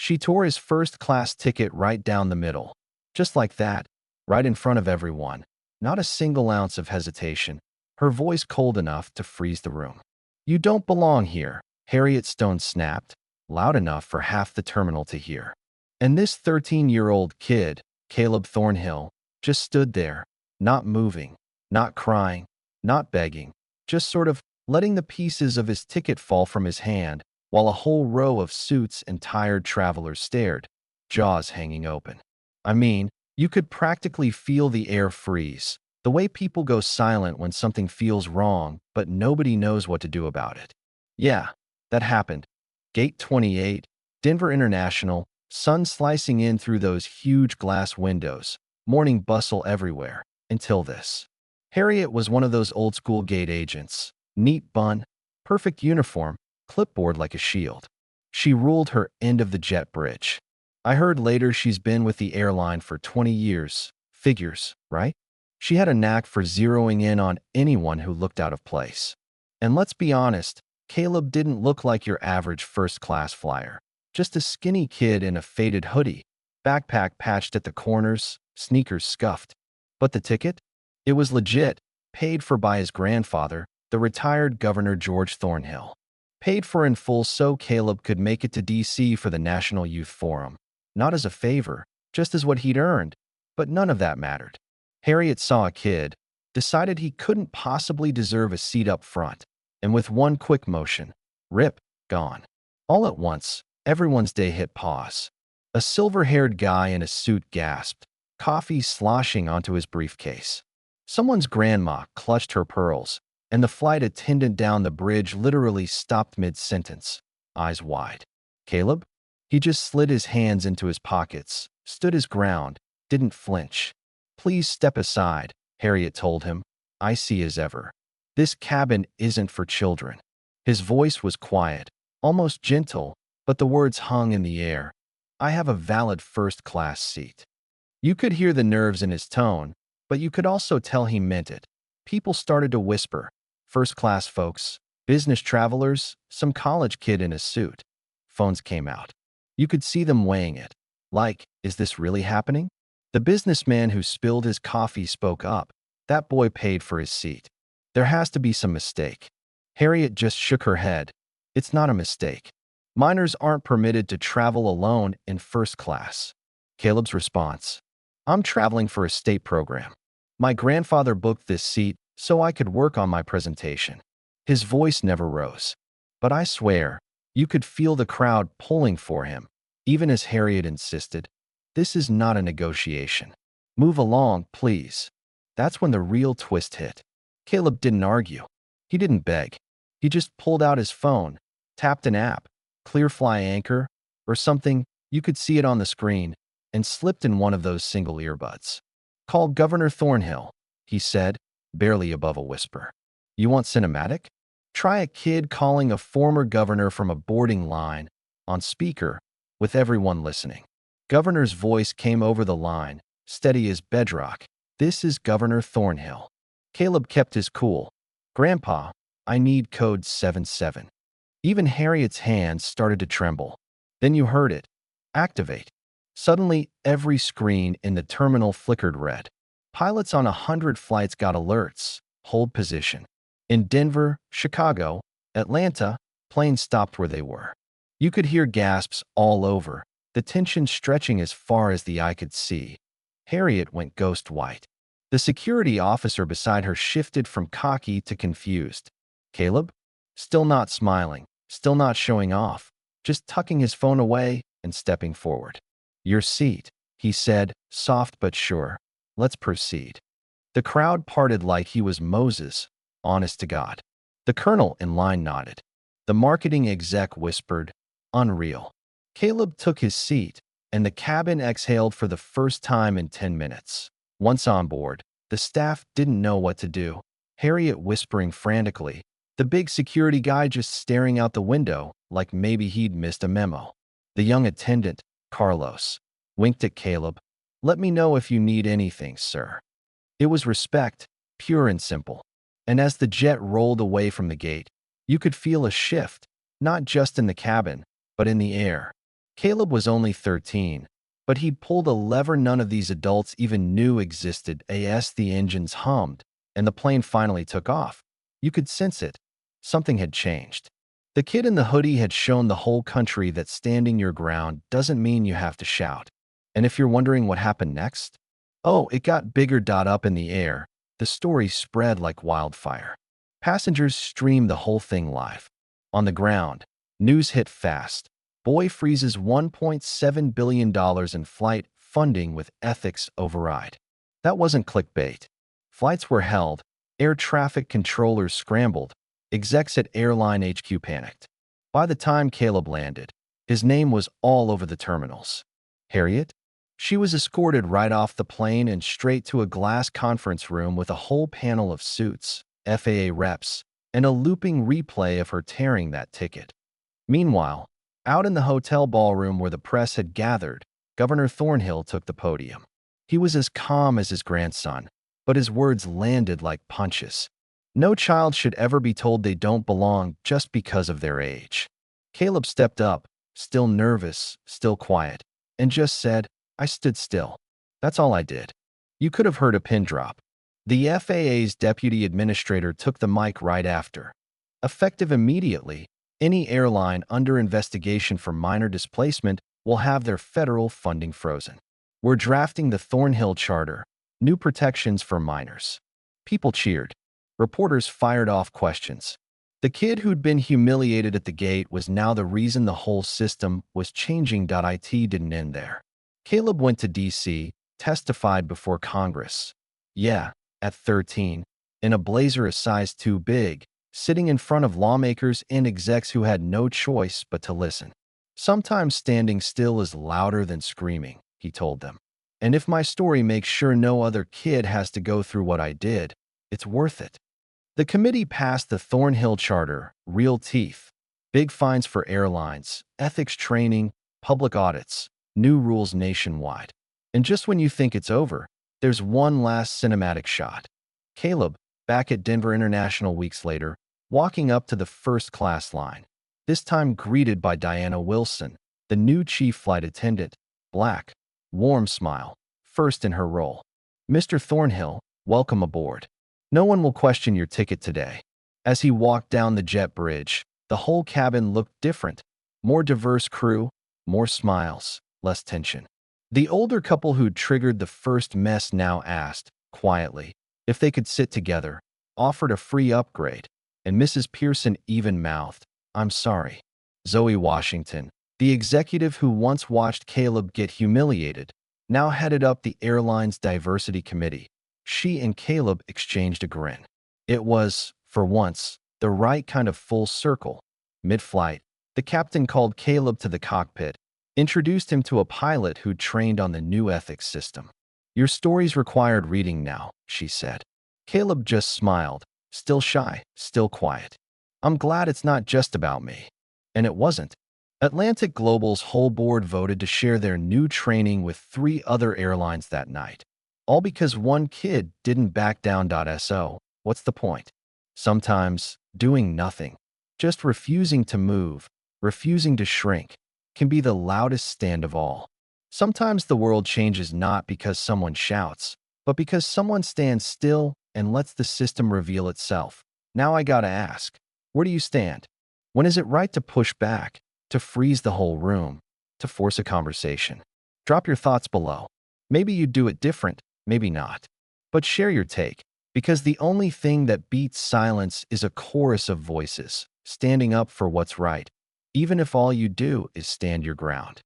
She tore his first-class ticket right down the middle. Just like that, right in front of everyone. Not a single ounce of hesitation. Her voice cold enough to freeze the room. "You don't belong here," Harriet Stone snapped, loud enough for half the terminal to hear. And this 13-year-old kid, Caleb Thornhill, just stood there, not moving, not crying, not begging, just sort of letting the pieces of his ticket fall from his hand, while a whole row of suits and tired travelers stared, jaws hanging open. I mean, you could practically feel the air freeze, the way people go silent when something feels wrong, but nobody knows what to do about it. Yeah, that happened. Gate 28, Denver International, sun slicing in through those huge glass windows, morning bustle everywhere, until this. Harriet was one of those old-school gate agents. Neat bun, perfect uniform, clipboard like a shield. She ruled her end of the jet bridge. I heard later she's been with the airline for 20 years. Figures, right? She had a knack for zeroing in on anyone who looked out of place. And let's be honest, Caleb didn't look like your average first-class flyer. Just a skinny kid in a faded hoodie, backpack patched at the corners, sneakers scuffed. But the ticket? It was legit, paid for by his grandfather, the retired Governor George Thornhill. Paid for in full so Caleb could make it to D.C. for the National Youth Forum. Not as a favor, just as what he'd earned. But none of that mattered. Harriet saw a kid, decided he couldn't possibly deserve a seat up front, and with one quick motion, rip, gone. All at once, everyone's day hit pause. A silver-haired guy in a suit gasped, coffee sloshing onto his briefcase. Someone's grandma clutched her pearls, and the flight attendant down the bridge literally stopped mid-sentence, eyes wide. Caleb? He just slid his hands into his pockets, stood his ground, didn't flinch. "Please step aside," Harriet told him, icy as ever. "This cabin isn't for children." His voice was quiet, almost gentle, but the words hung in the air. "I have a valid first-class seat." You could hear the nerves in his tone, but you could also tell he meant it. People started to whisper. First-class folks, business travelers, some college kid in a suit. Phones came out. You could see them weighing it. Like, is this really happening? The businessman who spilled his coffee spoke up. That boy paid for his seat. There has to be some mistake. Harriet just shook her head. It's not a mistake. Minors aren't permitted to travel alone in first class. Caleb's response. I'm traveling for a state program. My grandfather booked this seat so I could work on my presentation. His voice never rose. But I swear, you could feel the crowd pulling for him, even as Harriet insisted. This is not a negotiation. Move along, please. That's when the real twist hit. Caleb didn't argue. He didn't beg. He just pulled out his phone, tapped an app, Clearfly Anchor, or something, you could see it on the screen, and slipped in one of those single earbuds. Call Governor Thornhill, he said, barely above a whisper. You want cinematic? Try a kid calling a former governor from a boarding line, on speaker, with everyone listening. Governor's voice came over the line, steady as bedrock. This is Governor Thornhill. Caleb kept his cool. Grandpa, I need code 77. Even Harriet's hands started to tremble. Then you heard it. Activate. Suddenly, every screen in the terminal flickered red. Pilots on 100 flights got alerts. Hold position. In Denver, Chicago, Atlanta, planes stopped where they were. You could hear gasps all over, the tension stretching as far as the eye could see. Harriet went ghost white. The security officer beside her shifted from cocky to confused. Caleb? Still not smiling, still not showing off, just tucking his phone away and stepping forward. Your seat, he said, soft but sure. Let's proceed. The crowd parted like he was Moses, honest to God. The colonel in line nodded. The marketing exec whispered, unreal. Caleb took his seat, and the cabin exhaled for the first time in 10 minutes. Once on board, the staff didn't know what to do. Harriet whispering frantically, the big security guy just staring out the window like maybe he'd missed a memo. The young attendant, Carlos, winked at Caleb. Let me know if you need anything, sir. It was respect, pure and simple. And as the jet rolled away from the gate, you could feel a shift, not just in the cabin, but in the air. Caleb was only 13, but he pulled a lever none of these adults even knew existed. As the engines hummed and the plane finally took off, you could sense it. Something had changed. The kid in the hoodie had shown the whole country that standing your ground doesn't mean you have to shout. And if you're wondering what happened next, oh, it got bigger. Up in the air, the story spread like wildfire. Passengers streamed the whole thing live. On the ground, news hit fast. Boy freezes $1.7 billion in flight funding with ethics override. That wasn't clickbait. Flights were held, air traffic controllers scrambled, execs at airline HQ panicked. By the time Caleb landed, his name was all over the terminals. Harriet? She was escorted right off the plane and straight to a glass conference room with a whole panel of suits, FAA reps, and a looping replay of her tearing that ticket. Meanwhile, out in the hotel ballroom where the press had gathered, Governor Thornhill took the podium. He was as calm as his grandson, but his words landed like punches. No child should ever be told they don't belong just because of their age. Caleb stepped up, still nervous, still quiet, and just said, "I stood still. That's all I did." You could have heard a pin drop. The FAA's deputy administrator took the mic right after. Effective immediately, any airline under investigation for minor displacement will have their federal funding frozen. We're drafting the Thornhill Charter, new protections for minors. People cheered. Reporters fired off questions. The kid who'd been humiliated at the gate was now the reason the whole system was changing. It didn't end there. Caleb went to D.C., testified before Congress. Yeah, at 13, in a blazer a size too big, sitting in front of lawmakers and execs who had no choice but to listen. Sometimes standing still is louder than screaming, he told them. And if my story makes sure no other kid has to go through what I did, it's worth it. The committee passed the Thornhill Charter, real teeth, big fines for airlines, ethics training, public audits, new rules nationwide. And just when you think it's over, there's one last cinematic shot. Caleb, back at Denver International weeks later, walking up to the first-class line, this time greeted by Diana Wilson, the new chief flight attendant, black, warm smile, first in her role. "Mr. Thornhill, welcome aboard. No one will question your ticket today." As he walked down the jet bridge, the whole cabin looked different. More diverse crew, more smiles, less tension. The older couple who'd triggered the first mess now asked, quietly, if they could sit together, offered a free upgrade, and Mrs. Pearson even-mouthed, "I'm sorry." Zoe Washington, the executive who once watched Caleb get humiliated, now headed up the airline's diversity committee. She and Caleb exchanged a grin. It was, for once, the right kind of full circle. Mid-flight, the captain called Caleb to the cockpit, introduced him to a pilot who'd trained on the new ethics system. "Your story's required reading now," she said. Caleb just smiled, still shy, still quiet. "I'm glad it's not just about me." And it wasn't. Atlantic Global's whole board voted to share their new training with 3 other airlines that night. All because one kid didn't back down. So, what's the point? Sometimes, doing nothing, just refusing to move, refusing to shrink, can be the loudest stand of all. Sometimes the world changes not because someone shouts, but because someone stands still and lets the system reveal itself. Now I gotta ask, where do you stand? When is it right to push back, to freeze the whole room, to force a conversation? Drop your thoughts below. Maybe you'd do it different, maybe not. But share your take, because the only thing that beats silence is a chorus of voices, standing up for what's right, even if all you do is stand your ground.